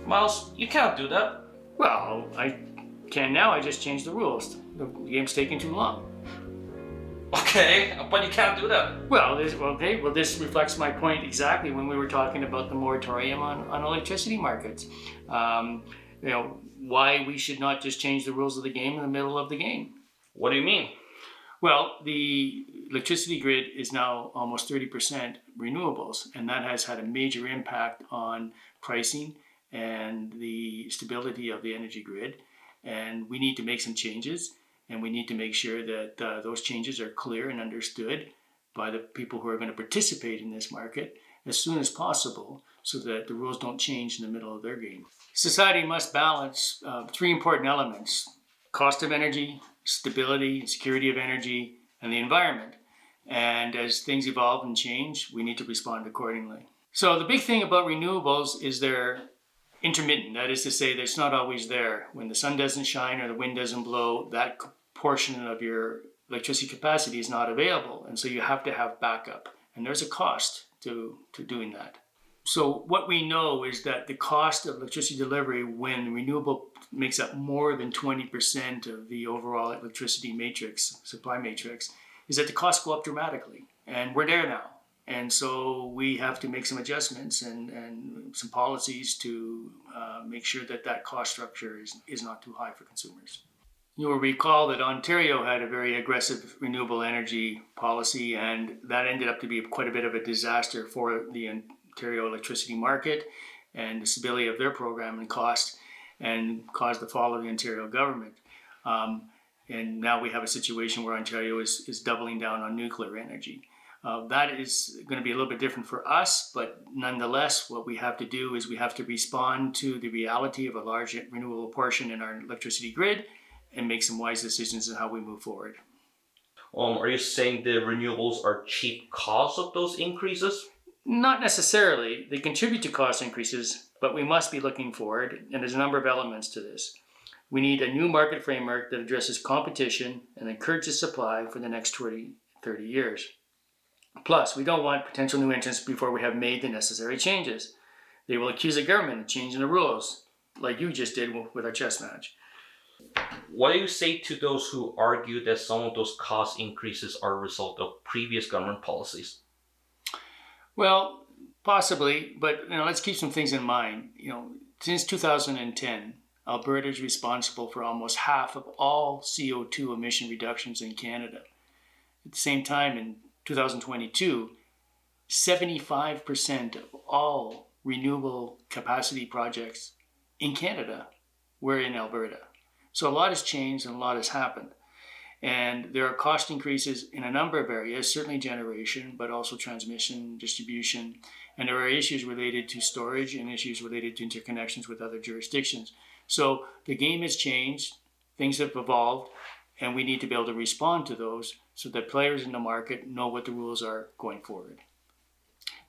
Myles, you can't do that. Well, I can now. I just changed the rules. The game's taking too long. Okay, but you can't do that. Well, this reflects my point exactly when we were talking about the moratorium on electricity markets. Why we should not just change the rules of the game in the middle of the game. What do you mean? Well, the electricity grid is now almost 30% renewables, and that has had a major impact on pricing and the stability of the energy grid. And we need to make some changes, and we need to make sure that those changes are clear and understood by the people who are going to participate in this market as soon as possible, so that the rules don't change in the middle of their game. Society must balance three important elements: cost of energy, stability and security of energy, and the environment. And as things evolve and change, we need to respond accordingly. So the big thing about renewables is they're intermittent. That is to say, that it's not always there. When the sun doesn't shine or the wind doesn't blow, that portion of your electricity capacity is not available. And so you have to have backup. And there's a cost to doing that. So what we know is that the cost of electricity delivery when renewable makes up more than 20% of the overall electricity matrix, supply matrix, is that the costs go up dramatically. And we're there now. And so we have to make some adjustments and some policies to make sure that that cost structure is not too high for consumers. You will recall that Ontario had a very aggressive renewable energy policy, and that ended up to be quite a bit of a disaster for the Ontario electricity market and the stability of their program and cost, and caused the fall of the Ontario government. And now we have a situation where Ontario is doubling down on nuclear energy. That is going to be a little bit different for us, but nonetheless, what we have to do is we have to respond to the reality of a large renewable portion in our electricity grid and make some wise decisions on how we move forward. Are you saying the renewables are cheap cause of those increases? Not necessarily. They contribute to cost increases, but we must be looking forward, and there's a number of elements to this. We need a new market framework that addresses competition and encourages supply for the next 20, 30 years. Plus, we don't want potential new entrants before we have made the necessary changes. They will accuse the government of changing the rules, like you just did with our chess match. What do you say to those who argue that some of those cost increases are a result of previous government policies? Well, possibly, but let's keep some things in mind. Since 2010, Alberta is responsible for almost half of all CO2 emission reductions in Canada. At the same time, in 2022, 75% of all renewable capacity projects in Canada were in Alberta. So a lot has changed and a lot has happened. And there are cost increases in a number of areas, certainly generation, but also transmission, distribution. And there are issues related to storage and issues related to interconnections with other jurisdictions. So the game has changed, things have evolved, and we need to be able to respond to those so that players in the market know what the rules are going forward.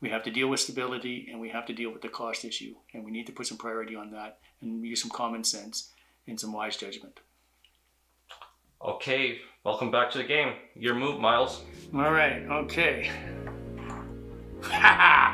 We have to deal with stability and we have to deal with the cost issue. And we need to put some priority on that and use some common sense and some wise judgment. Okay, welcome back to the game. Your move, Myles. All right, okay. Ha ha!